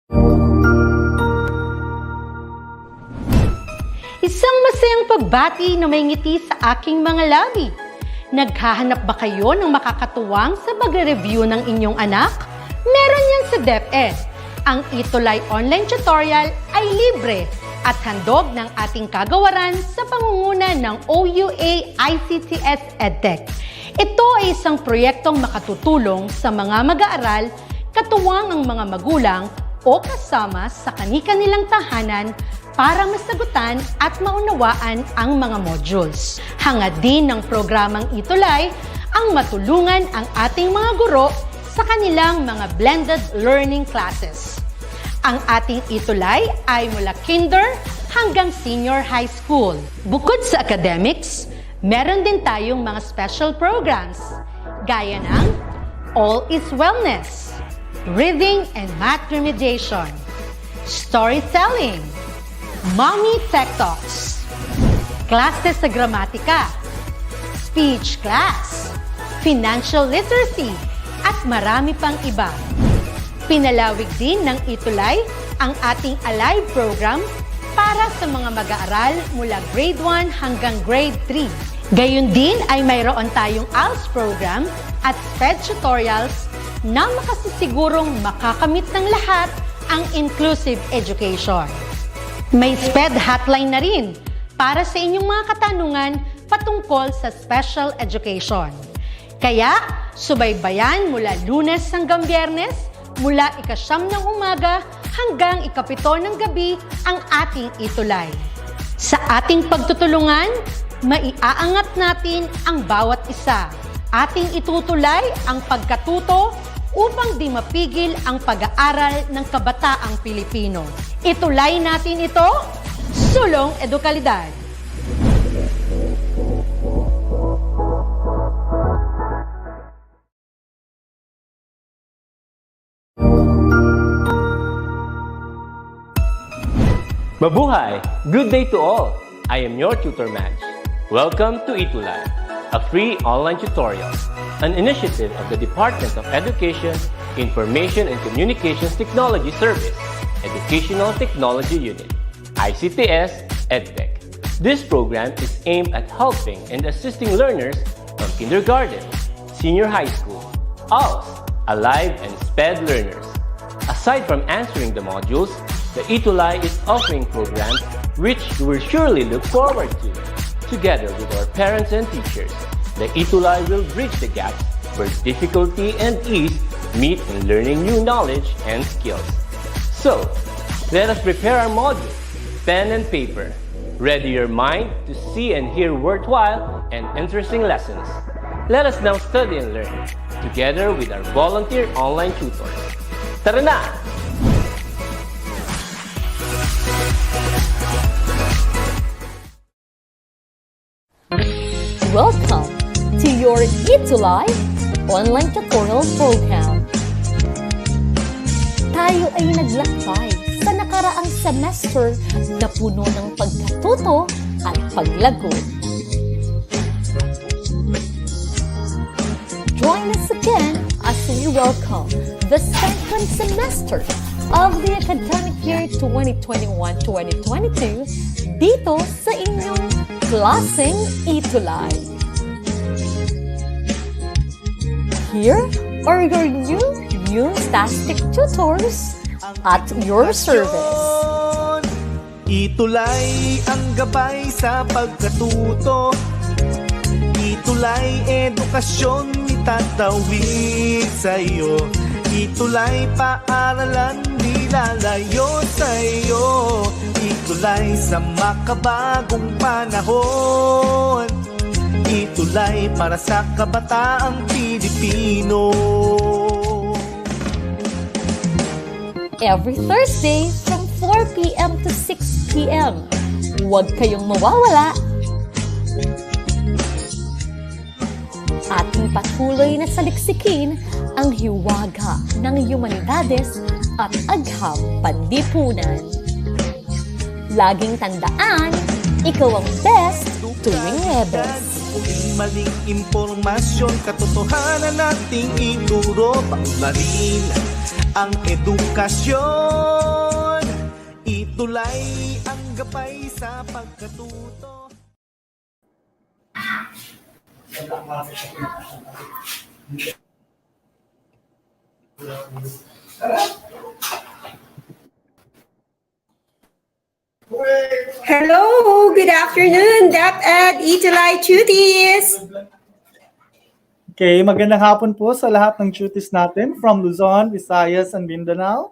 Isang masayang pagbati na may ngiti sa aking mga labi. Naghahanap ba kayo ng makakatuwang sa pagre-review ng inyong anak? Meron yan sa DepEd. Ang ETUlay online tutorial ay libre at handog ng ating kagawaran sa pangunguna ng OUA ICTS EdTech. Ito ay isang proyektong makatutulong sa mga mag-aaral, katuwang ang mga magulang o kasama sa kani-kanilang tahanan para masagutan at maunawaan ang mga modules. Hangad din ng programang ETUlay ang matulungan ang ating mga guro sa kanilang mga blended learning classes. Ang ating ETUlay ay mula kinder hanggang senior high school. Bukod sa academics, meron din tayong mga special programs gaya ng All is Wellness, Reading and Math Remediation, Storytelling, Mommy Tech Talks, Classes sa Gramatika, Speech Class, Financial Literacy, at marami pang iba. Pinalawig din ng ETUlay ang ating Alive program para sa mga mag-aaral mula grade 1 hanggang grade 3. Gayun din ay mayroon tayong ALS program at SPED tutorials na makasisigurong makakamit ng lahat ang inclusive education. May SPED hotline na rin para sa inyong mga katanungan patungkol sa special education. Kaya, subaybayan mula Lunes hanggang Biyernes, mula 9:00 ng umaga hanggang 7:00 ng gabi ang ating ETUlay. Sa ating pagtutulungan, maiaangat natin ang bawat isa. Ating itutulay ang pagkatuto upang di mapigil ang pag-aaral ng kabataang Pilipino. Itulay natin ito, sulong edukalidad. Mabuhay! Good day to all! I am your tutor Madge. Welcome to ETUlay, a free online tutorial, an initiative of the Department of Education, Information and Communications Technology Service, Educational Technology Unit, ICTS EdTech. This program is aimed at helping and assisting learners from kindergarten, senior high school, ALS, Alive, and SPED learners. Aside from answering the modules, the ETUlay is offering programs which you will surely look forward to. Together with our parents and teachers, the ETUlay will bridge the gaps where difficulty and ease meet in learning new knowledge and skills. So, let us prepare our modules, pen and paper. Ready your mind to see and hear worthwhile and interesting lessons. Let us now study and learn, together with our volunteer online tutors. Tara na! Welcome to your ETUlay online tutorial program. Tayo ay naglakbay sa nakaraang semester na puno ng pagkatuto at paglago. Join us again as we welcome the second semester of the academic year 2021-2022 dito sa inyong klaseng ETUlay. Here are your new fantastic tutors at your service. ETUlay ang gabay sa pagkatuto. ETUlay edukasyon itatawid sa'yo. ETUlay paaralan nilalayo sa'yo. ETUlay sa makabagong panahon. ETUlay para sa kabataang Pilipino. Every Thursday from 4 p.m. to 6 p.m. Huwag kayong mawawala. Ating patuloy na saliksikin ang hiwaga ng humanidades at agham panlipunan. Laging tandaan, ikaw ang best tuwing Webes. Kung maling impormasyon, katotohanan nating ituro, paularin ang edukasyon. Itulay ang gabay sa pagkatuto. Hello, good afternoon, DepEd ETUlay Tuties! Okay, magandang hapon po sa lahat ng tuties natin from Luzon, Visayas, and Mindanao.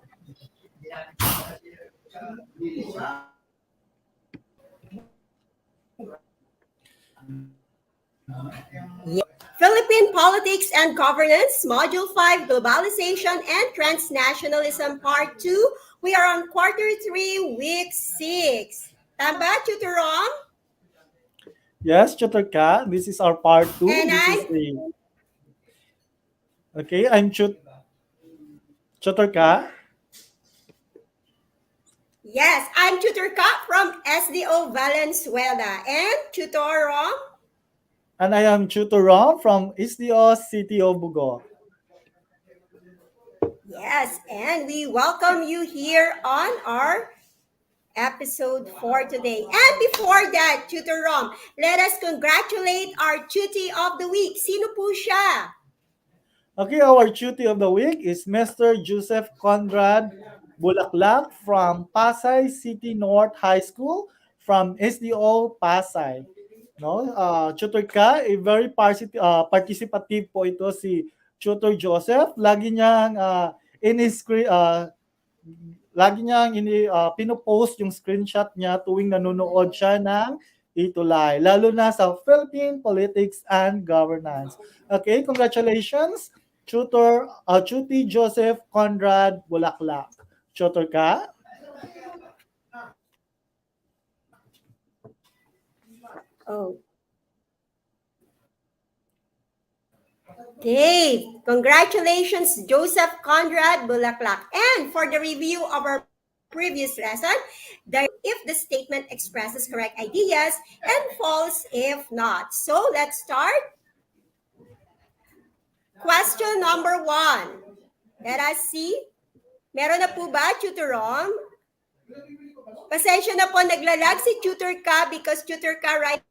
Philippine Politics and Governance, Module 5, Globalization and Transnationalism, Part 2. We are on Quarter 3, Week 6. Tama ba, Tutor Rom? Yes, Tutor Ka, this is our part 2. And Okay, I'm Tutor Ka. Yes, I'm Tutor Ka from SDO Valenzuela. And Tutor Rom? And I am Tutor Rom from SDO City of Bugo. Yes, and we welcome you here on our episode for today. And before that, Tutor Rom, let us congratulate our Tutie of the Week. Sino po siya? Okay, our tutor of the week is Mr. Joseph Conrad Bulaklak from Pasay City North High School from SDO Pasay. No, Tutor Ka, very participative po ito si Tutor Joseph. Lagi niyang pinopost yung screenshot niya tuwing nanonood siya ng ETUlay, lalo na sa Philippine Politics and Governance. Okay, congratulations, Tuti Joseph Conrad Bulaklak. Tutor Ka? Oh. Okay, congratulations, Joseph Conrad Bulaklak. And for the review of our previous lesson, if the statement expresses correct ideas and false if not. So let's start. Question number 1. Let us see. Meron na po ba, Tutor Rom? Pasensya na po, naglalag si Tutor Ka because Tutor Ka right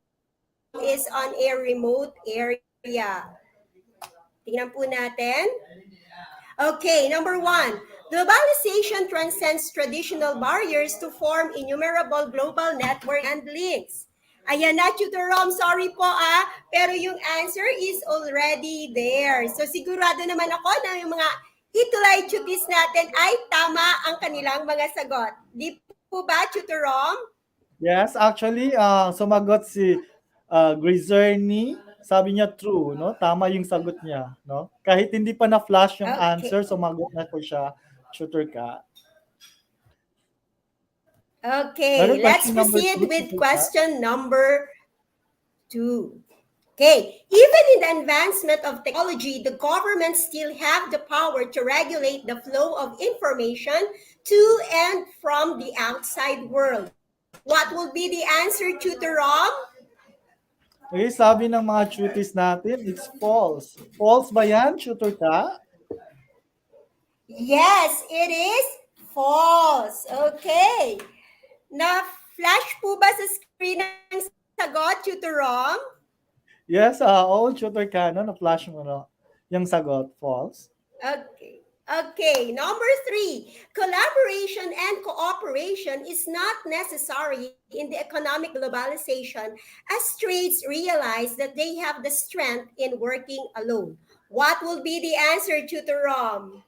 is on a remote area. Tingnan po natin. Okay, number 1. Globalization transcends traditional barriers to form innumerable global network and links. Ayan na, Tutor Rom, sorry po pero yung answer is already there. So sigurado naman ako na yung mga ETUlay tuties natin ay tama ang kanilang mga sagot. Di po ba, Tutor Rom? Yes, actually, sumagot si Grizerny. Sabi niya true, no? Tama yung sagot niya, no? Kahit hindi pa na-flash yung answer, sumagot na po siya, Tutor Ka. Okay, let's proceed with question number 2. Okay, even in the advancement of technology, the government still have the power to regulate the flow of information to and from the outside world. What will be the answer, Tutor Rom? Okay, sabi ng mga tuties natin, it's false. False ba yan, Tutor Ka? Yes, it is false. Okay. Na-flash po ba sa screen ng sagot, Tutor Rom? Yes, all Tutor Ka, no? Na-flash mo na yung sagot. False. Okay, number 3. Collaboration and cooperation is not necessary in the economic globalization as trades realize that they have the strength in working alone. What will be the answer, Tutor Rom?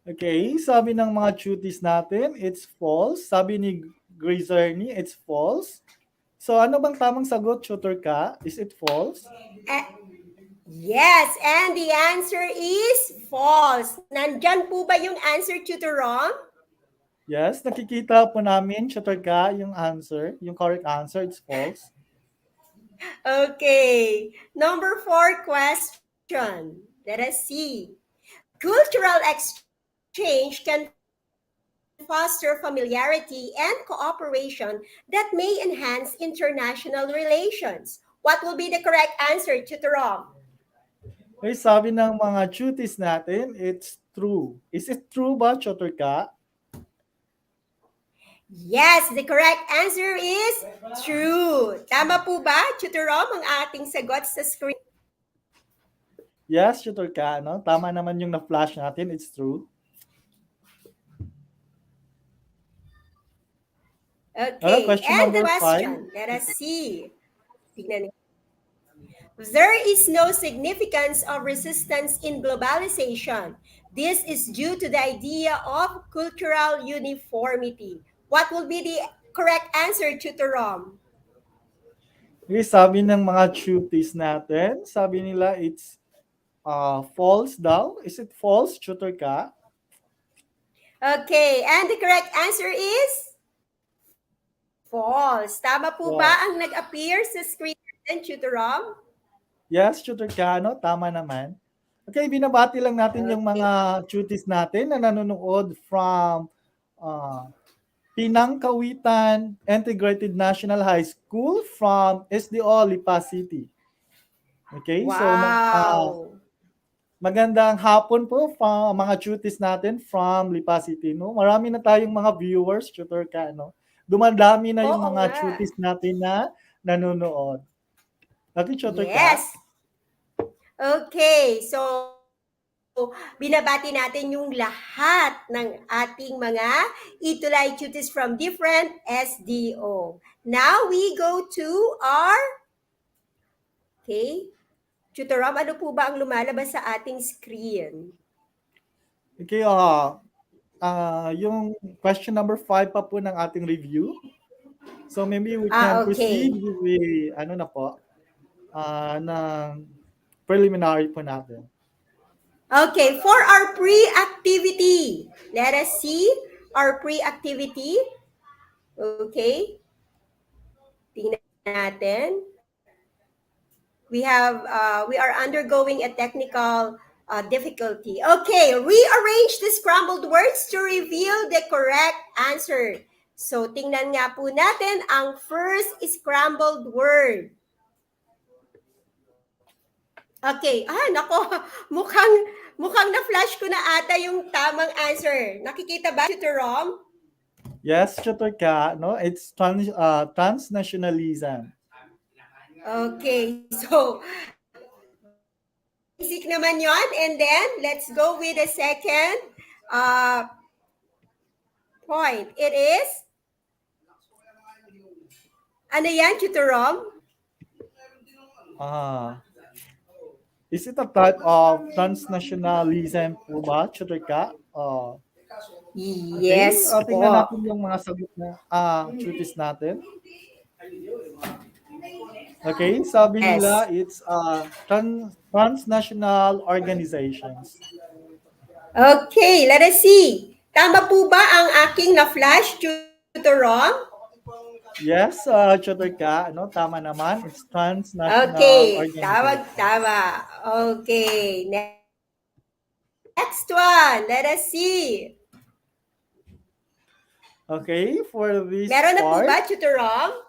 Okay, sabi ng mga tuties natin, it's false. Sabi ni Grizerny, it's false. So ano bang tamang sagot, Tutor Ka? Is it false? Yes, and the answer is false. Nandyan po ba yung answer, Tutor Rom? Yes, nakikita po namin, Tutor Ka, yung answer. Yung correct answer, it's false. Okay, number 4 question. Let us see. Cultural exchange can foster familiarity and cooperation that may enhance international relations. What will be the correct answer, Tutor Rom? Okay, sabi ng mga cuties natin, it's true. Is it true ba, Tutor Ka? Yes, the correct answer is true. Tama po ba, Tutor Rom, ang ating sagot sa screen? Yes, Tutor Ka, no? Tama naman yung na-flash natin, it's true. Okay, Question and the number 5. question, let us see. Tignan niyo. There is no significance of resistance in globalization. This is due to the idea of cultural uniformity. What will be the correct answer, Tutor Rom? Okay, sabi ng mga cuties natin, sabi nila it's false daw. Is it false, Tutor Ka? Okay, and the correct answer is false. Tama po ba False. ang nag-appear sa screen natin, Tutor Rom? Yes, Tutor Ka, no? Tama naman. Okay, binabati lang natin yung mga cuties natin na nanonood from uh, Pinangkawitan Integrated National High School from SDO Lipa City. Okay, so Wow. magandang hapon po mga cuties natin from Lipa City. No? Marami na tayong mga viewers, Tutor Ka. No? Dumadami na yung Oo mga nga. cuties natin na nanonood. Okay, Tutor Ka? Yes. Okay, so binabati natin yung lahat ng ating mga ETUlay cuties from different SDO. Now we go to our, okay, Tutor Rom, ano po ba ang lumalabas sa ating screen? Okay, yung question number 5 pa po ng ating review. So maybe we can Okay. proceed with the, ano na po, ng preliminary po natin. Okay, for our pre-activity, let us see our pre-activity. Okay. Tingnan natin. We are undergoing a technical difficulty. Okay, rearrange the scrambled words to reveal the correct answer. So, tingnan nga po natin ang first scrambled word. Okay, nako, mukhang na-flash ko na ata yung tamang answer. Nakikita ba, Tutor Rom? Yes, Tutor Ka, no? It's transnationalism. Okay, so basic naman yon. And then, let's go with the second point. It is, ano yan, Tutor Rom? Is it a type of transnationalism po ba, Tutor Ka? Okay, Yes tingnan po. natin yung mga sagot na cuties natin. Okay, sabi nila it's transnational organizations. Okay, let us see. Tama po ba ang aking na-flash, Tutor Rom? Yes, Tutor Ka, no, tama naman. It's transnational organization. Tama. Okay, next one. Let us see. Okay, for this Meron na po part, ba, Tutor Rom?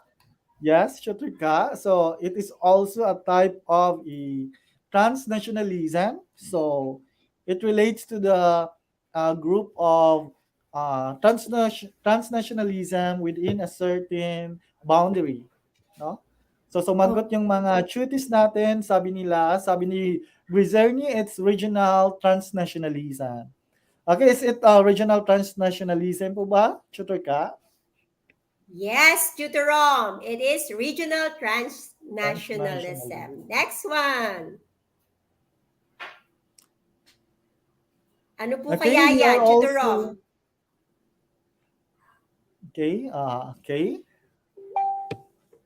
yes, Tutor Ka. So it is also a type of a transnationalism. So it relates to the group of transnationalism within a certain boundary. No? So sumagot yung mga cuties natin, sabi ni Griserney, it's regional transnationalism. Okay, is it regional transnationalism po ba, Tutor Ka? Yes, Tutor Rom. It is regional transnationalism. Next one. Ano po kaya yan, Tutor Rom? Okay.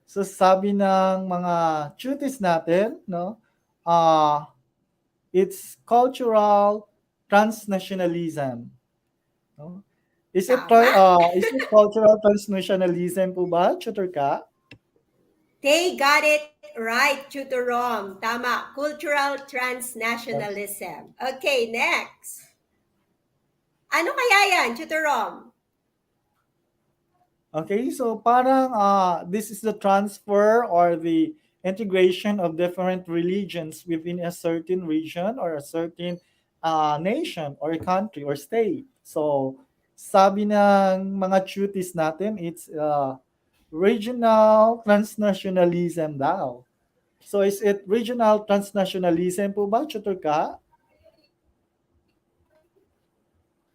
So sabi ng mga cuties natin, no, it's cultural transnationalism. No? Is it cultural transnationalism po ba, Tutor Ka? They got it right, Tutor Rom. Tama, cultural transnationalism. Okay, next. Ano kaya yan, Tutor Rom? Okay, so parang this is the transfer or the integration of different religions within a certain region or a certain nation or a country or state. So, sabi ng mga cuties natin, it's regional transnationalism daw. So, is it regional transnationalism po ba, Tutor Ka?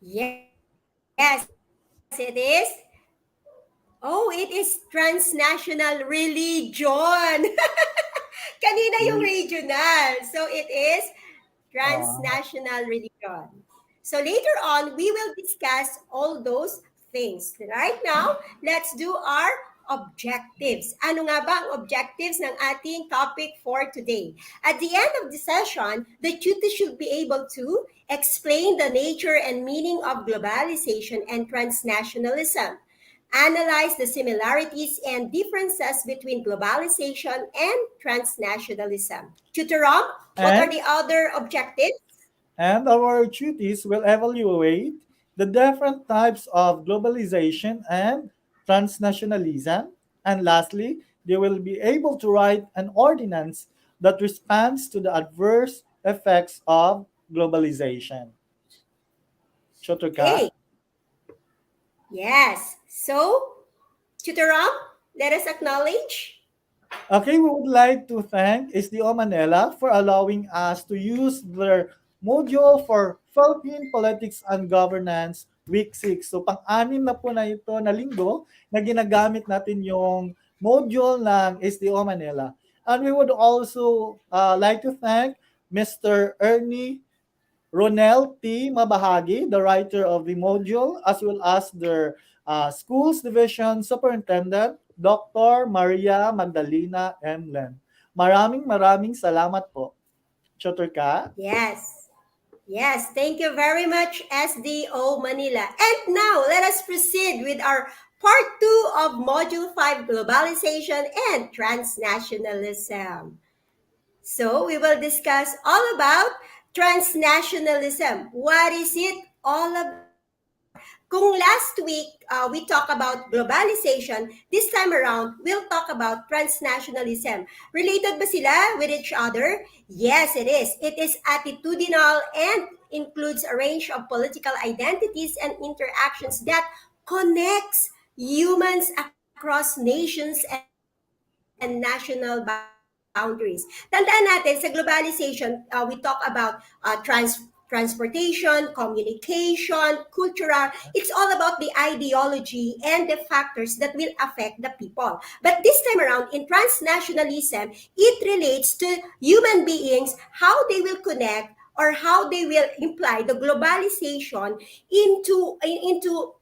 Yes, it is. Oh, it is transnational religion. Kanina yung regional. So it is transnational religion. So later on, we will discuss all those things. Right now, let's do our objectives. Ano nga ba ang objectives ng ating topic for today? At the end of the session, the tutor should be able to explain the nature and meaning of globalization and transnationalism, analyze the similarities and differences between globalization and transnationalism. Tutor Rom, what are And the other objectives? And our duties will evaluate the different types of globalization and transnationalism. And lastly, they will be able to write an ordinance that responds to the adverse effects of globalization. Shotoka? Okay. Yes. So, Tutor Rom, let us acknowledge. Okay, we would like to thank SDO Manila for allowing us to use their module for Philippine Politics and Governance Week 6. So pang-anim na po na ito na linggo na ginagamit natin yung module ng SDO Manila. And we would also like to thank Mr. Ernie Ronel T. Mabahagi, the writer of the module, as well as their Schools Division Superintendent, Dr. Maria Magdalena M. Len. Maraming salamat po. Tutor Ka? Yes. Yes, thank you very much, SDO Manila. And now, let us proceed with our part 2 of Module 5, Globalization and Transnationalism. So, we will discuss all about transnationalism. What is it all about? Kung last week, we talked about globalization, this time around, we'll talk about transnationalism. Related ba sila with each other? Yes, it is. It is attitudinal and includes a range of political identities and interactions that connects humans across nations and national boundaries. Tandaan natin, sa globalization, we talk about transportation, communication, cultural. It's all about the ideology and the factors that will affect the people. But this time around, in transnationalism, it relates to human beings, how they will connect or how they will imply the globalization into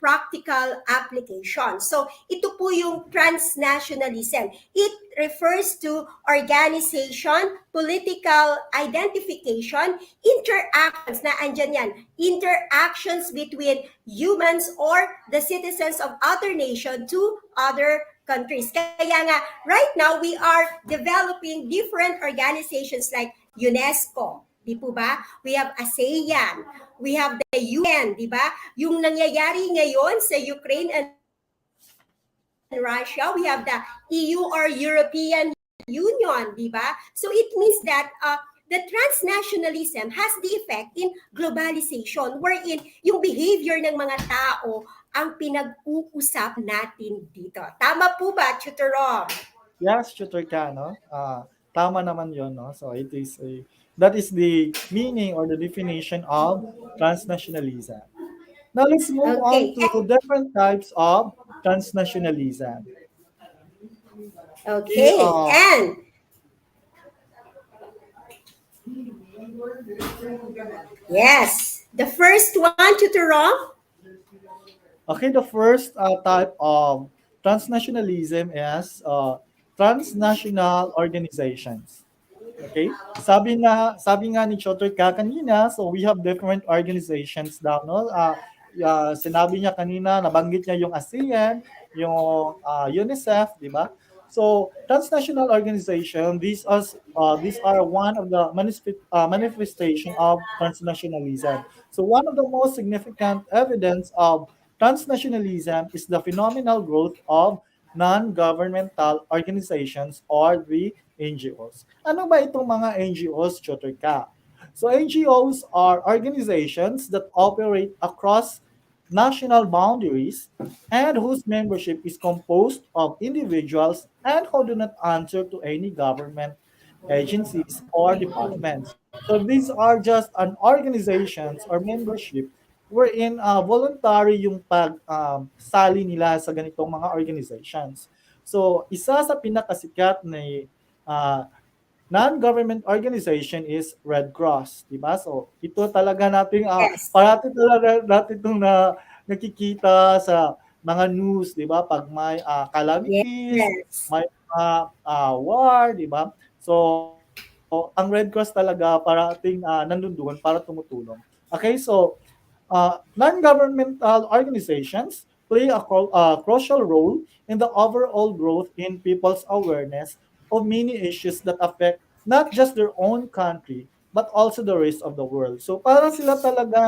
practical application. So ito po yung transnationalism. It refers to organization, political identification, interactions, na andyan yan, interactions between humans or the citizens of other nation to other countries. Kaya nga, right now, we are developing different organizations like UNESCO, di po ba? We have ASEAN, we have the UN, di ba? Yung nangyayari ngayon sa Ukraine and Russia, we have the EU or European Union, di ba? So it means that the transnationalism has the effect in globalization wherein yung behavior ng mga tao ang pinag-uusap natin dito. Tama po ba, Tutor Rom? Yes, Tutor Ka, no? Tama naman yon, no? So that is the meaning or the definition of transnationalism. Now let's move on Okay. to different types of transnationalism. Okay. And yes, the first one, Tutor Rom. Okay, the first type of transnationalism is transnational organizations. Okay? Sabi nga ni Chotter ka kanina, so we have different organizations daw, no? Sinabi niya kanina, nabanggit niya yung ASEAN, yung UNICEF, di ba? So, transnational organization, these are one of the manifestation of transnationalism. So, one of the most significant evidence of transnationalism is the phenomenal growth of non-governmental organizations or the NGOs. Ano ba itong mga NGOs, Tutor Ka? So NGOs are organizations that operate across national boundaries and whose membership is composed of individuals and who do not answer to any government agencies or departments. So these are just an organizations or membership wherein voluntary yung sali nila sa ganitong mga organizations. So isa sa pinakasikat na uh, non-government organization is Red Cross, di ba? So ito talaga nating Yes. parati talaga natin itong nakikita sa mga news, di ba? Pag may calamities, Yes. may war, di ba? So ang Red Cross talaga parating nandun doon para tumutulong. Okay, so non-governmental organizations play a crucial role in the overall growth in people's awareness of many issues that affect not just their own country, but also the rest of the world. So parang sila talaga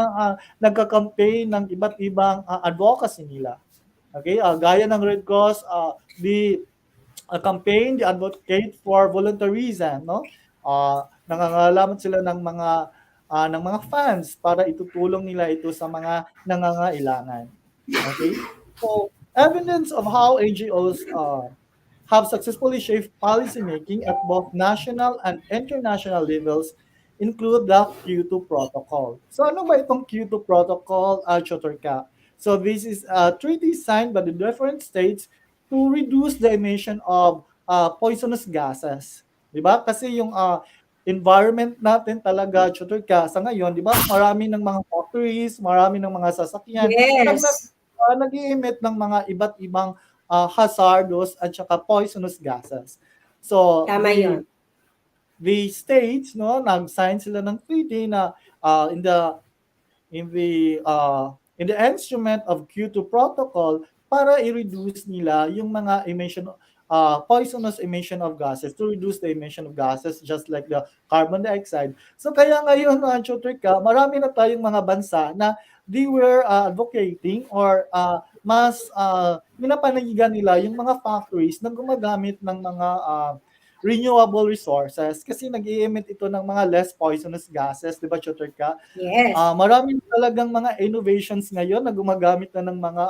nagka-campaign ng iba't ibang advocacy nila. Okay, gaya ng Red Cross, the campaign, they advocate for volunteerism, no? Nangangalaman sila ng mga funds para itutulong nila ito sa mga nangangailangan. Okay? So, evidence of how NGOs have successfully shaped policymaking at both national and international levels include the Kyoto Protocol. So ano ba itong Kyoto Protocol, Chotorka? So this is a treaty signed by the different states to reduce the emission of poisonous gases. Di ba? Kasi yung environment natin talaga, Chotorka, sa ngayon, di ba, marami ng mga factories, marami ng mga sasakyan na Yes. nag-i-emit ng mga iba't ibang hazardous at saka poisonous gases. So Tama yun. the states nag-sign sila ng treaty na in the instrument of Kyoto Protocol para i-reduce nila yung mga poisonous emission of gases, to reduce the emission of gases just like the carbon dioxide. So kaya ngayon, Chotrika, marami na tayong mga bansa na they were advocating or mas minapanigan nila yung mga factories na gumagamit ng mga renewable resources kasi nag-i-emit ito ng mga less poisonous gases, di ba, Chotrika? Yes. Marami talagang mga innovations ngayon na gumagamit na ng mga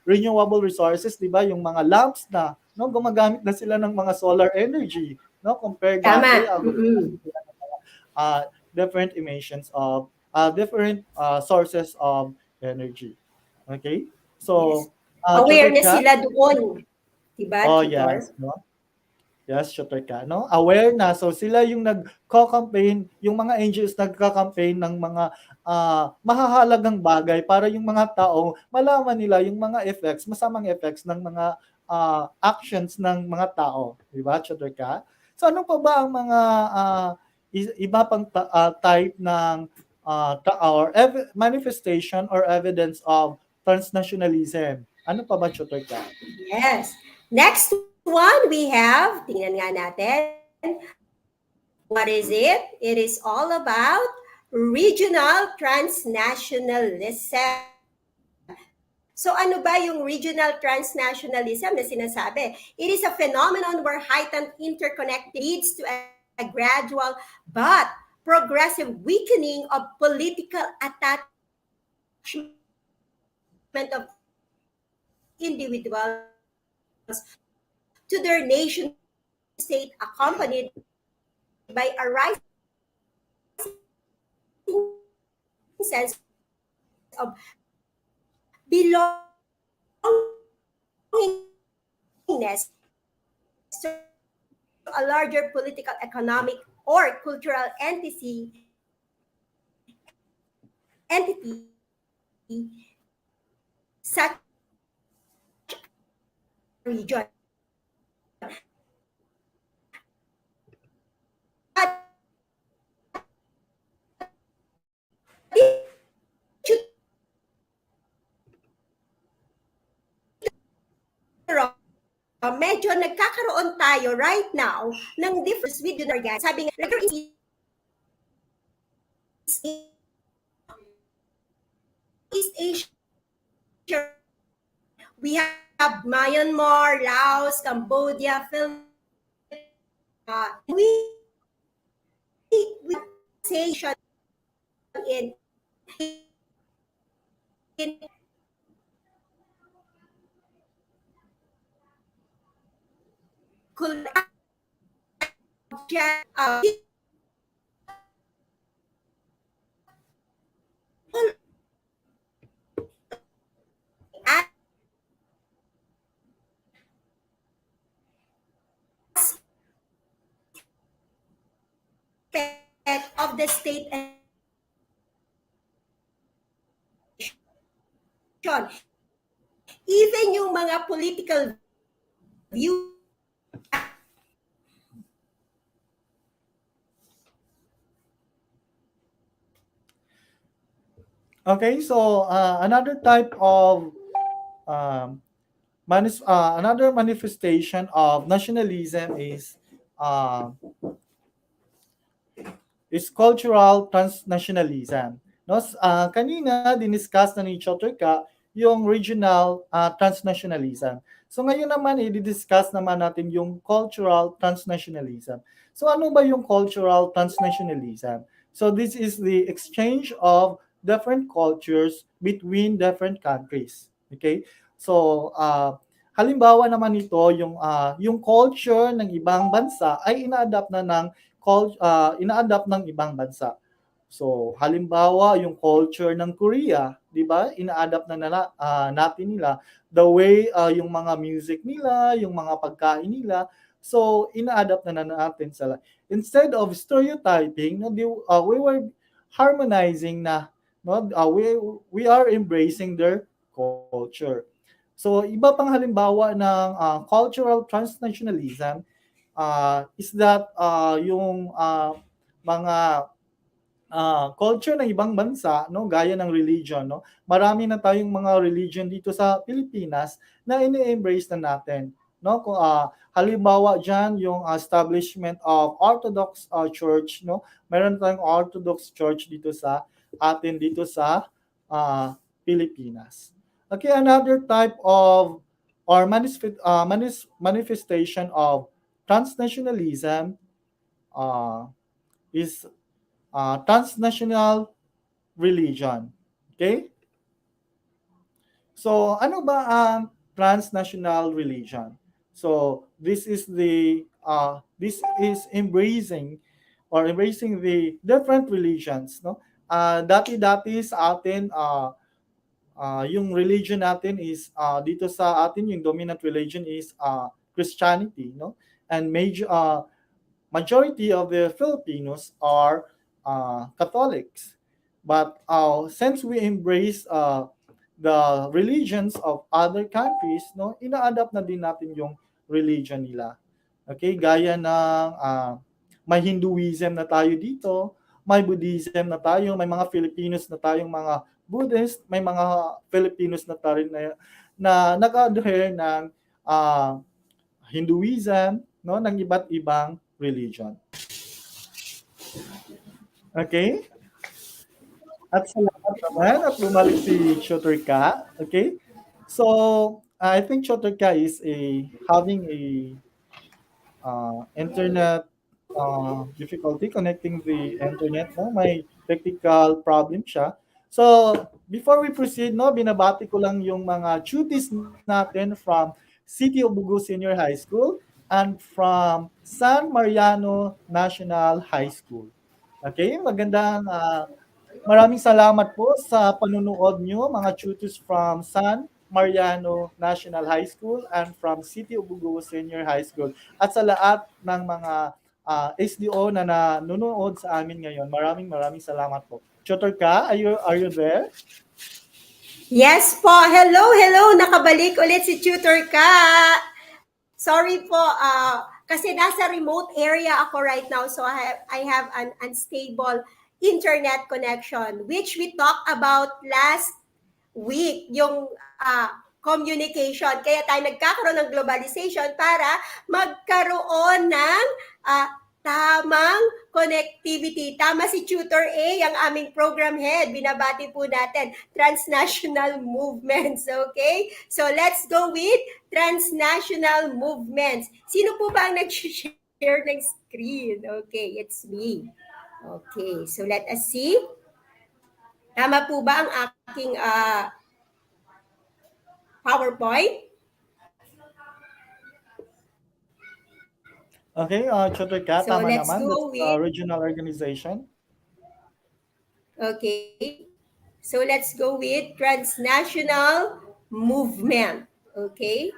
renewable resources, 'di ba? Yung mga lamps na, no, gumagamit na sila ng mga solar energy, no, compared dati Tama. gumagamit sila ng mga different emissions of different sources of energy. Okay? Yes. So, Awareness Chotorka, sila doon. Diba, oh tutor? yes, no? Yes, shooter ka, no? Aware na. So sila yung nagko-campaign, yung mga NGOs nagka-campaign ng mga mahahalagang bagay para yung mga tao malaman nila yung mga effects, masamang effects ng mga actions ng mga tao. Di ba, shooter ka? So ano pa ba ang mga iba pang type ng or manifestation or evidence of transnationalism? Ano pa ba, shooter ka? Yes. Next one we have, tingnan nga natin. What is it? It is all about regional transnationalism. So ano ba yung regional transnationalism na sinasabi? It is a phenomenon where heightened interconnectivity leads to a gradual but progressive weakening of political attachment of individuals to their nation state, accompanied by a rising sense of belongingness to a larger political, economic, or cultural entity such a region. Medyo nagkakaroon tayo right now ng difference with your guys. Sabi nga, East Asia, we have Myanmar, Laos, Cambodia, Philippines, we say in aspect of the state education. Even yung mga political views. Okay, so another type of um, another manifestation of nationalism uh, is cultural transnationalism. No, kanina diniscuss na ni Chotter ka yung regional transnationalism. So ngayon naman i-discuss naman natin yung cultural transnationalism. So ano ba yung cultural transnationalism? So this is the exchange of different cultures between different countries. Okay? So halimbawa naman ito yung culture ng ibang bansa ay ina-adapt na ng ina-adapt ng ibang bansa. So, halimbawa, yung culture ng Korea, 'di ba? Ina-adapt natin nila the way yung mga music nila, yung mga pagkain nila. So, ina-adapt na natin sila. Instead of stereotyping, no, we were harmonizing na, no, we are embracing their culture. So, iba pang halimbawa ng cultural transnationalism is that yung mga culture ng ibang bansa, no, gaya ng religion, no, marami na tayong mga religion dito sa Pilipinas na ini-embrace na natin, no. Kung halimbawa diyan yung establishment of Orthodox Church, no, meron tayong Orthodox Church dito sa Pilipinas. Okay, another type of or manifestation of transnationalism is transnational religion. Okay? So, ano ba ang transnational religion? So, this is embracing the different religions, no? Dati-dati sa atin yung religion natin is dito sa atin yung dominant religion is Christianity, no? And majority of the Filipinos are Catholics. But since we embrace the religions of other countries, no, ina-adapt na din natin yung religion nila. Okay, gaya ng may Hinduism na tayo dito, may Buddhism na tayo, may mga Filipinos na tayong mga Buddhist, may mga Filipinos na tayo na nag-adhere ng Hinduism, no, ng iba't ibang religion. Okay? At salamat naman at bumalik si Chotorka. Okay? So, I think Chotorka is having a internet difficulty connecting the internet. No? May technical problem siya. So, before we proceed, no, binabati ko lang yung mga duties natin from City of Bugu Senior High School and from San Mariano National High School. Okay, maraming salamat po sa panunood nyo, mga tutors from San Mariano National High School and from City of Bugu Senior High School. At sa lahat ng mga SDO na nanonood sa amin ngayon, maraming salamat po. Tutor ka, are you there? Yes po. Hello. Nakabalik ulit si Tutor ka. Sorry po, kasi nasa remote area ako right now, so I have an unstable internet connection, which we talked about last week, yung communication. Kaya tayo nagkakaroon ng globalization para magkaroon ng tamang connectivity. Tama si Tutor A, ang aming program head. Binabati po natin, transnational movements. Okay? So let's go with transnational movements. Sino po ba ang nag-share share ng screen. Okay, it's me. Okay, so let us see. Tama po ba ang aking PowerPoint? Okay, Tutor Kat, So tama let's naman. That's go with, regional organization. okay. So let's go with transnational movement. Okay?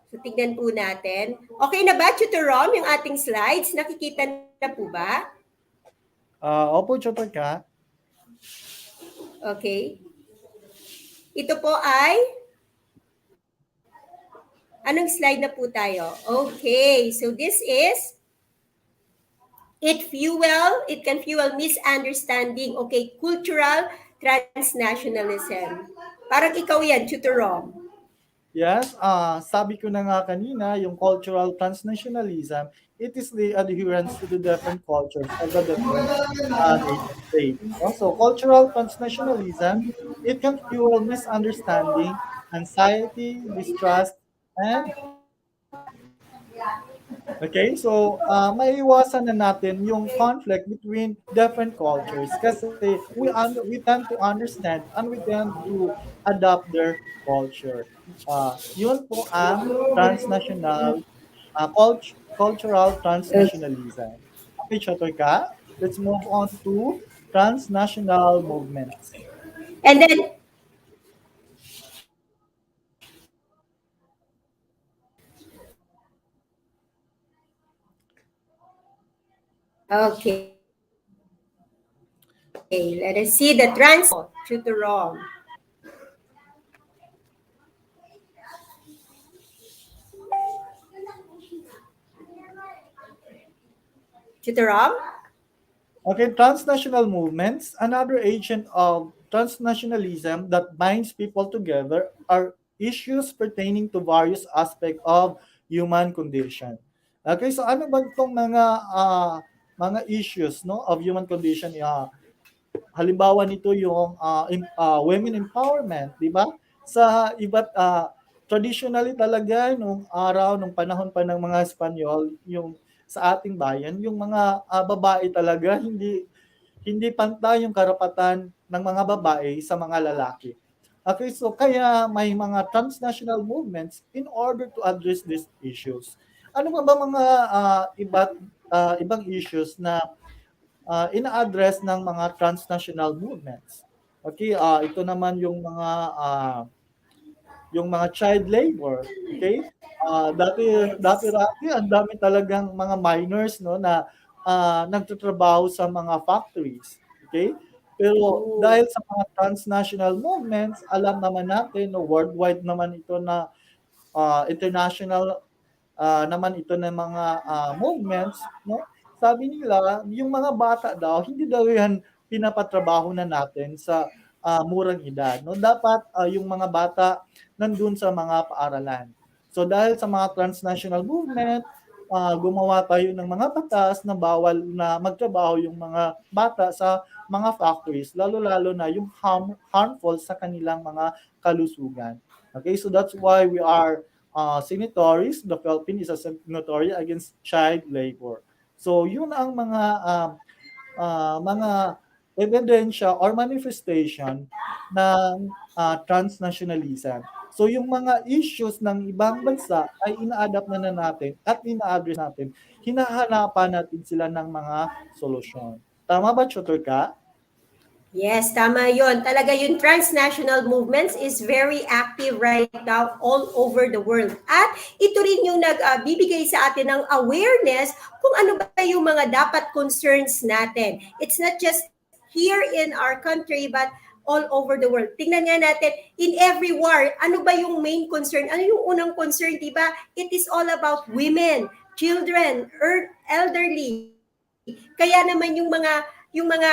So tignan po natin. Okay na ba, Tutor Rom, yung ating slides? Nakikita na po ba? Opo, Tutor Kat. Okay. Ito po ay, anong slide na po tayo? Okay, so this is, it can fuel misunderstanding. Okay, cultural transnationalism. Parang ikaw yan, Tutor Rom. Yes, sabi ko na nga kanina, yung cultural transnationalism, it is the adherence to the different cultures of the different nation state. Also, cultural transnationalism, it can fuel misunderstanding, anxiety, distrust, and okay, so maiiwasan na natin yung conflict between different cultures kasi we tend to understand and we tend to adopt their culture. Yun po ang cultural transnationalism. Okay, Chotoy ka? Let's move on to transnational movements. And then, okay. Okay, let us see the Tutor Rom. Tutor Rom? Okay, transnational movements, another agent of transnationalism that binds people together are issues pertaining to various aspects of human condition. Okay, so ano ba itong mga issues no of human condition? Halimbawa nito yung women empowerment, di ba? Sa iba't traditionally talaga nung araw, nung panahon pa ng mga Espanyol, yung sa ating bayan, yung mga babae talaga hindi pantay yung karapatan ng mga babae sa mga lalaki. Okay, so kaya may mga transnational movements in order to address these issues. Ano ba mga ibang issues na ina-address ng mga transnational movements? Okay, ito naman yung mga child labor, okay? Dati ang dami talagang mga minors no na nagtatrabaho sa mga factories, okay? Pero dahil sa mga transnational movements, alam naman natin no worldwide naman ito na international naman ito ng mga movements, no? Sabi nila, yung mga bata daw, hindi daw yan pinapatrabaho na natin sa murang edad. No? Dapat yung mga bata nandun sa mga paaralan. So dahil sa mga transnational movement, gumawa tayo ng mga batas na bawal na magtrabaho yung mga bata sa mga factories, lalo-lalo na yung harmful sa kanilang mga kalusugan. Okay, so that's why we are signatories. The Philippines is a signatory against child labor. So yun ang mga ebidensya or manifestation ng transnationalism. So yung mga issues ng ibang bansa ay ina-adapt na natin at ina-address natin. Hinahanapan natin sila ng mga solusyon. Tama ba, Tutor Ka? Yes, tama yon. Talaga yung transnational movements is very active right now all over the world. At ito rin yung nagbibigay sa atin ng awareness kung ano ba yung mga dapat concerns natin. It's not just here in our country but all over the world. Tingnan nga natin, in every war, ano ba yung main concern? Ano yung unang concern, di ba? It is all about women, children, elderly. Kaya naman yung mga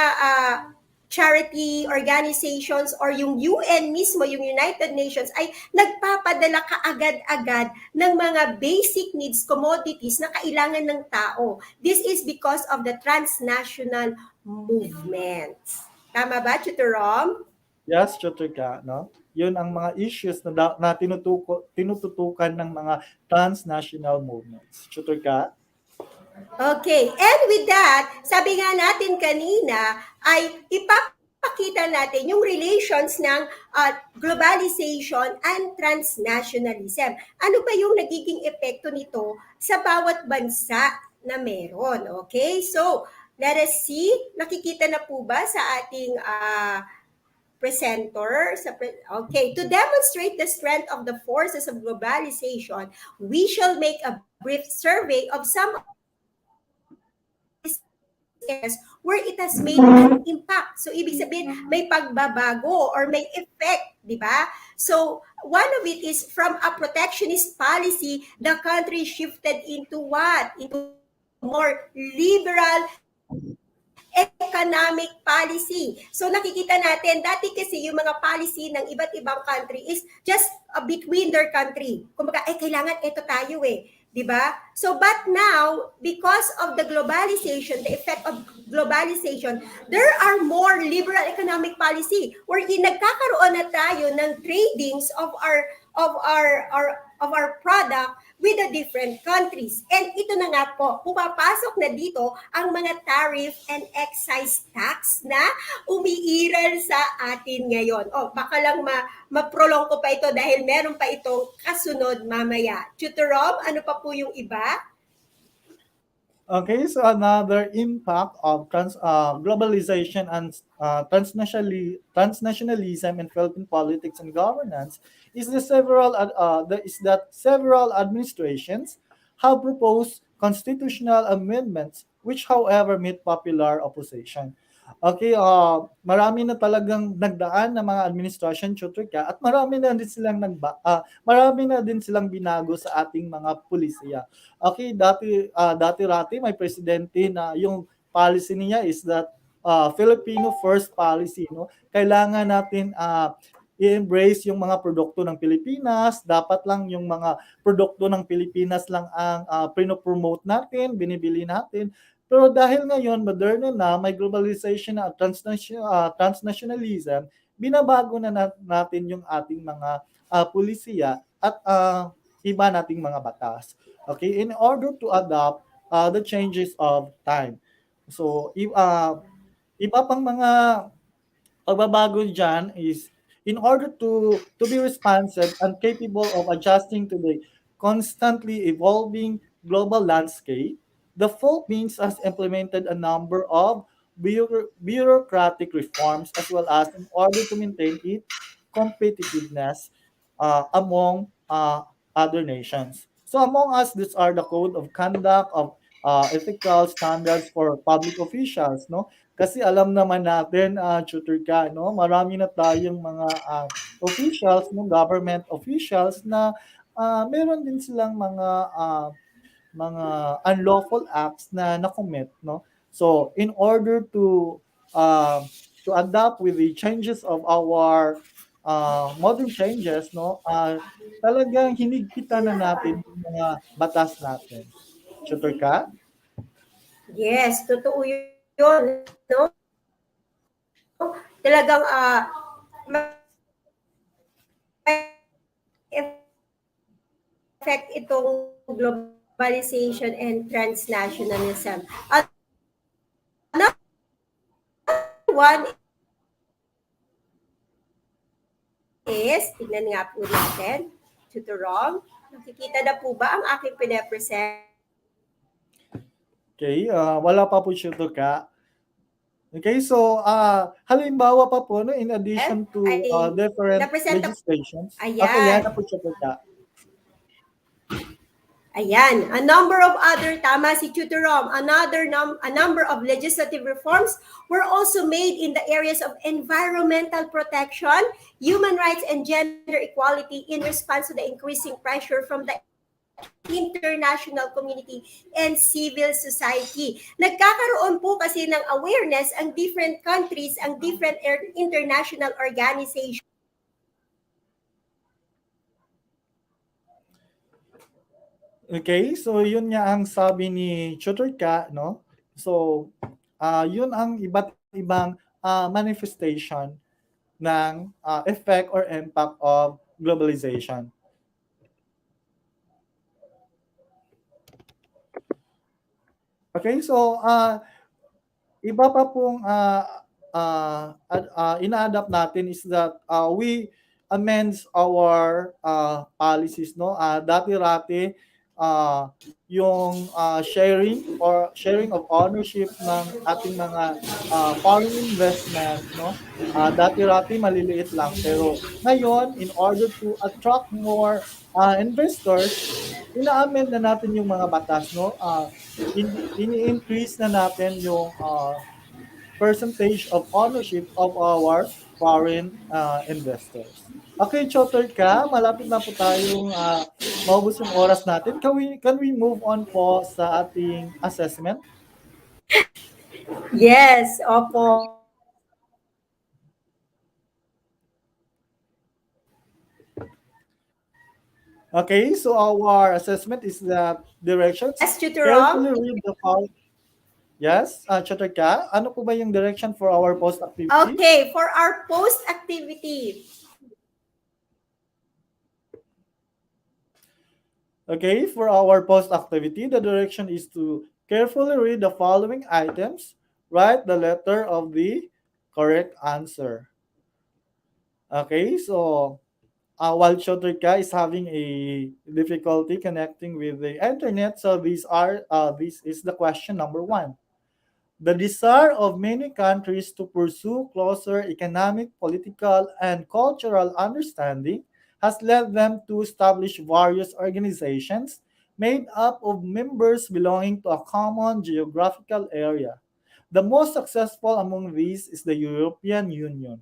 charity organizations or yung UN mismo, yung United Nations, ay nagpapadala kaagad-agad ng mga basic needs, commodities na kailangan ng tao. This is because of the transnational movements. Tama ba, Tutor Rom? Yes, Tutor Ka, no? Yun ang mga issues na tinututukan ng mga transnational movements. Tutor Ka? Okay, and with that, sabi nga natin kanina, ay ipapakita natin yung relations ng globalization and transnationalism. Ano ba yung nagiging epekto nito sa bawat bansa na meron? Okay, so let us see, nakikita na po ba sa ating presenter? Okay, to demonstrate the strength of the forces of globalization, we shall make a brief survey of some areas where it has made an impact. So, ibig sabihin, may pagbabago or may effect, di ba? So, one of it is from a protectionist policy, the country shifted into what? Into more liberal economic policy. So nakikita natin, dati kasi yung mga policy ng iba't ibang country is just between their country. Kumbaga, kailangan ito tayo eh. Di ba? So, but now, because of the globalization, the effect of globalization, there are more liberal economic policy wherein nagkakaroon na tayo ng tradings of our product with the different countries. And ito na nga po, pumapasok na dito ang mga tariff and excise tax na umiiral sa atin ngayon. Baka lang ma-prolong ko pa ito dahil meron pa itong kasunod mamaya. Tutor Rob, ano pa po yung iba? Okay, so another impact of globalization and transnationalism in Philippine politics and governance is that several administrations have proposed constitutional amendments which, however, meet popular opposition. Okay, marami na talagang nagdaan ng mga administration tutor ka at marami na din silang binago sa ating mga pulisya. Okay, dati-rati may presidente na yung policy niya is that Filipino first policy, no? Kailangan natin i-embrace yung mga produkto ng Pilipinas, dapat lang yung mga produkto ng Pilipinas lang ang pinopromote natin, binibili natin. Pero dahil ngayon moderno na, may globalization na transnationalism, binabago na natin yung ating mga pulisiya at iba nating mga batas. Okay, in order to adapt the changes of time. So, iba pang mga pagbabago dyan is in order to be responsive and capable of adjusting to the constantly evolving global landscape, the Philippines has implemented a number of bureaucratic reforms as well as in order to maintain its competitiveness among other nations. So among us, these are the code of conduct of ethical standards for public officials, no? Kasi alam naman natin, tutor ka, no? Marami na tayong mga officials, no? Government officials na meron din silang mga unlawful acts na na-commit, no? So, in order to adapt with the changes of our modern changes, no? Talagang hinigpitan na natin yung mga batas natin. Tutor ka? Yes, totoo yun. No? Talagang affect itong globalization and transnationalism. Another one is, tignan nga po natin, Tutor Rom, nakikita na po ba ang aking pinapresent? Okay, wala pa po tutor ka. Okay, so halimbawa pa po, no, in addition to different legislations. Ayan. Okay, yan na po tutor ka. Ayan, a number of other, tama si Tutor Rom, a number of legislative reforms were also made in the areas of environmental protection, human rights, and gender equality in response to the increasing pressure from the international community and civil society. Nagkakaroon po kasi ng awareness ang different countries, ang different international organizations. Okay, so yun nga ang sabi ni Tutor Ka, no? So, yun ang iba't ibang manifestation ng effect or impact of globalization. Okay, so iba pa pong ina-adapt natin is that we amends our policies, no? Dati-rati uh, yung sharing of ownership ng ating mga foreign investment, no? Dati-rati maliliit lang, pero ngayon in order to attract more investors, ina-amend na natin yung mga batas, no? Ini-increase na natin yung percentage of ownership of our foreign investors. Okay, Chotter ka, malapit na po tayong maubos yung oras natin. Can we move on po sa ating assessment? Yes, opo. Okay, so our assessment is that directions. Yes, Tutor Rom? Carefully read the following. Yes, Chotter ka, ano po ba yung direction for our post activity? Okay, for our post activity. Okay, for our post activity, the direction is to carefully read the following items, write the letter of the correct answer. Okay, so while Chotrika is having a difficulty connecting with the internet, so this is the question number one. The desire of many countries to pursue closer economic, political, and cultural understanding has led them to establish various organizations made up of members belonging to a common geographical area. The most successful among these is the European Union.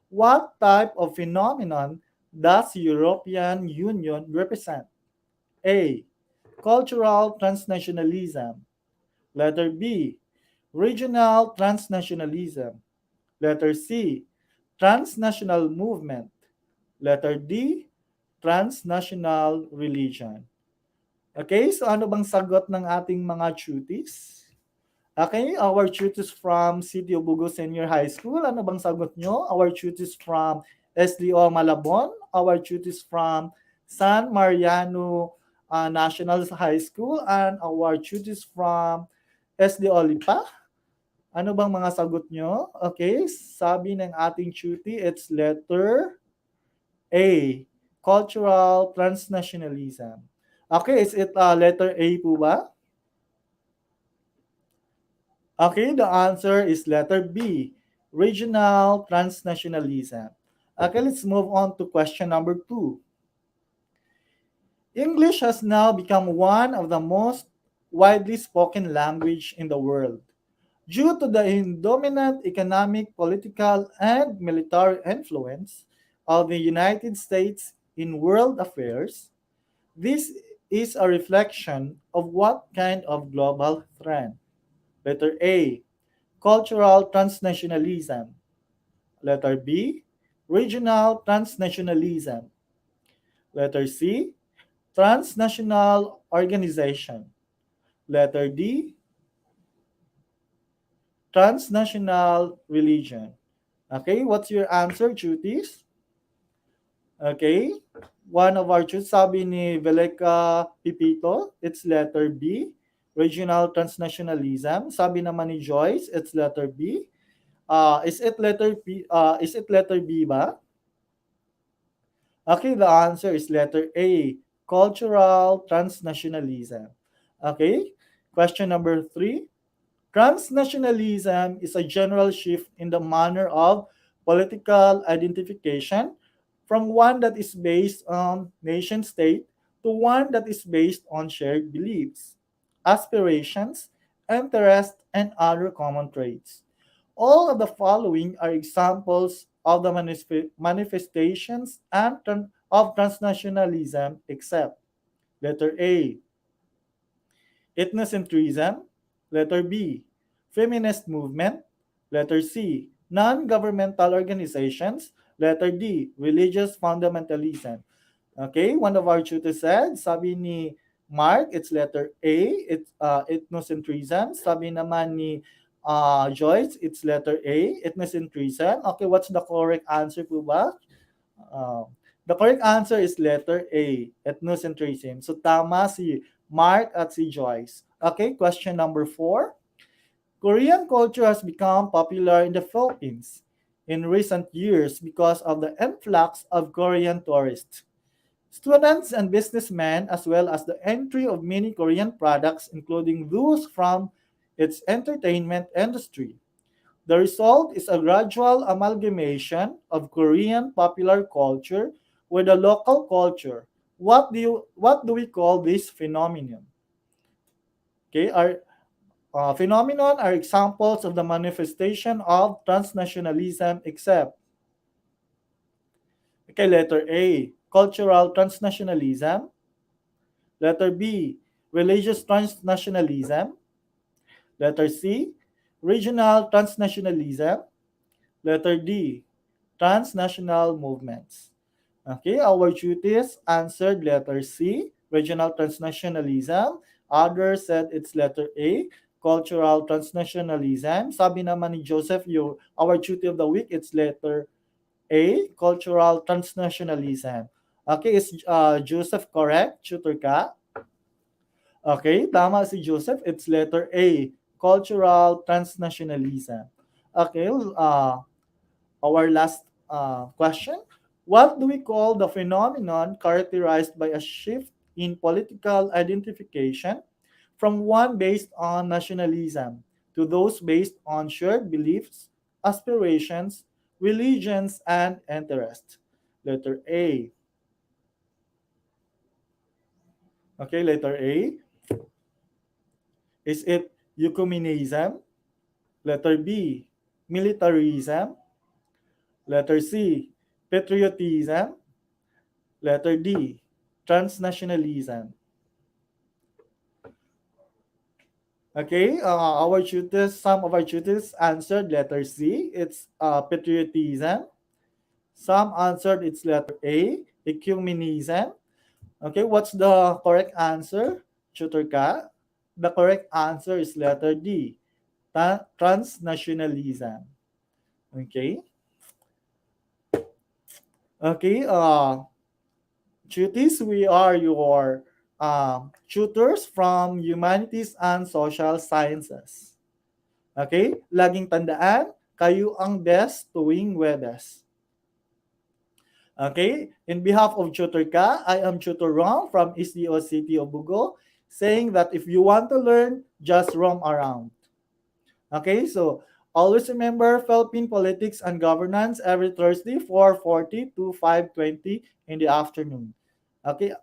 What type of phenomenon does European Union represent? A. Cultural transnationalism. Letter B. Regional transnationalism. Letter C. Transnational movement. Letter D. Transnational religion. Okay, so ano bang sagot ng ating mga tuties? Okay, our tuties from City of Bugo Senior High School. Ano bang sagot nyo? Our tuties from SDO Malabon. Our tuties from San Mariano National High School. And our tuties from SDO Lipa. Ano bang mga sagot nyo? Okay, sabi ng ating tutie, it's letter A. Cultural transnationalism. Okay, is it letter A po ba? Okay, the answer is letter B. Regional transnationalism. Okay, let's move on to question number 2. English has now become one of the most widely spoken language in the world. Due to the dominant economic, political, and military influence of the United States in world affairs, this is a reflection of what kind of global trend? Letter A. Cultural transnationalism. Letter B. Regional transnationalism. Letter C. Transnational organization. Letter D. Transnational religion. Okay, what's your answer, Chutis? Okay, one of our choice, sabi ni Veleka Pipito, it's letter B, regional transnationalism. Sabi naman ni Joyce, it's letter B. Is it letter B? Is it letter B ba? Okay, the answer is letter A, cultural transnationalism. Okay, question number 3. Transnationalism is a general shift in the manner of political identification from one that is based on nation state to one that is based on shared beliefs, aspirations, interests, and other common traits. All of the following are examples of the manifestations of transnationalism except letter A, ethnocentrism, letter B, feminist movement, letter C, non-governmental organizations, letter D, religious fundamentalism. Okay, one of our tutors said, sabi ni Mark, it's letter A, it's ethnocentrism. Sabi naman ni Joyce, it's letter A, ethnocentrism. Okay, what's the correct answer po ba? Uh, the correct answer is letter A, ethnocentrism. So tama si Mark at si Joyce. Okay, question number 4. Korean culture has become popular in the Philippines in recent years because of the influx of Korean tourists. Students and businessmen, as well as the entry of many Korean products, including those from its entertainment industry. The result is a gradual amalgamation of Korean popular culture with the local culture. What do we call this phenomenon? Okay, our phenomenon are examples of the manifestation of transnationalism except. Okay, letter A, cultural transnationalism. Letter B, religious transnationalism. Letter C, regional transnationalism. Letter D, transnational movements. Okay, our tutees answered letter C, regional transnationalism. Others said it's letter A, cultural transnationalism. Sabi naman ni Joseph, our tutee of the week, it's letter A, cultural transnationalism. Okay, is Joseph correct? Tutor ka? Okay, tama si Joseph. It's letter A, cultural transnationalism. Okay, our last question. What do we call the phenomenon characterized by a shift in political identification from one based on nationalism to those based on shared beliefs, aspirations, religions, and interests? Letter A. Okay, letter A. Is it ecumenism? Letter B, militarism. Letter C, patriotism. Letter D, transnationalism. Okay, some of our tutors answered letter C, it's patriotism. Some answered it's letter A, ecumenism. Okay, what's the correct answer, Tutor Ka? The correct answer is letter D, transnationalism. Okay. Okay, tutees, we are your tutors from humanities and social sciences. Okay, laging tandaan, kayo ang best tuwing Webes. Okay, in behalf of Tutor Ka, I am Tutor Rom from SDO City of Bugo, saying that if you want to learn, just roam around. Okay, so always remember Philippine politics and governance every Thursday 4:40 to 5:20 in the afternoon. Okay,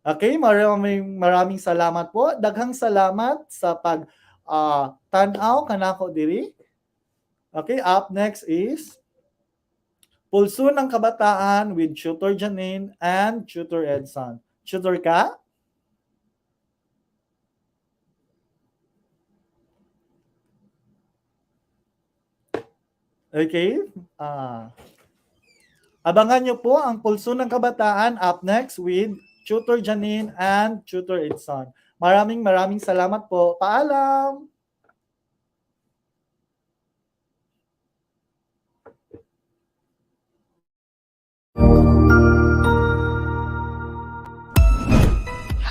okay, maraming salamat po. Daghang salamat sa pag tanaw kanako diri. Okay, up next is Pulso ng Kabataan with Tutor Janine and Tutor Edson. Tutor Ka? Okay. Abangan nyo po ang Pulso ng Kabataan up next with Tutor Janine and Tutor Edson. Maraming salamat po. Paalam!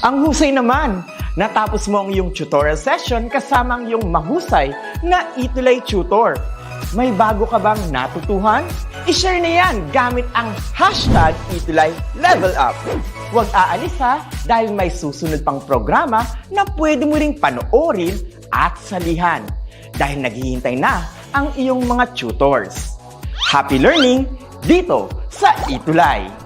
Ang husay naman! Natapos mo ang iyong tutorial session kasama ang iyong mahusay na ETUlay tutor. May bago ka bang natutuhan? I-share na yan gamit ang hashtag #ETUlayLevelUp. Huwag aalis ha, dahil may susunod pang programa na pwede mo ring panoorin at salihan. Dahil naghihintay na ang iyong mga tutors. Happy learning dito sa ETUlay!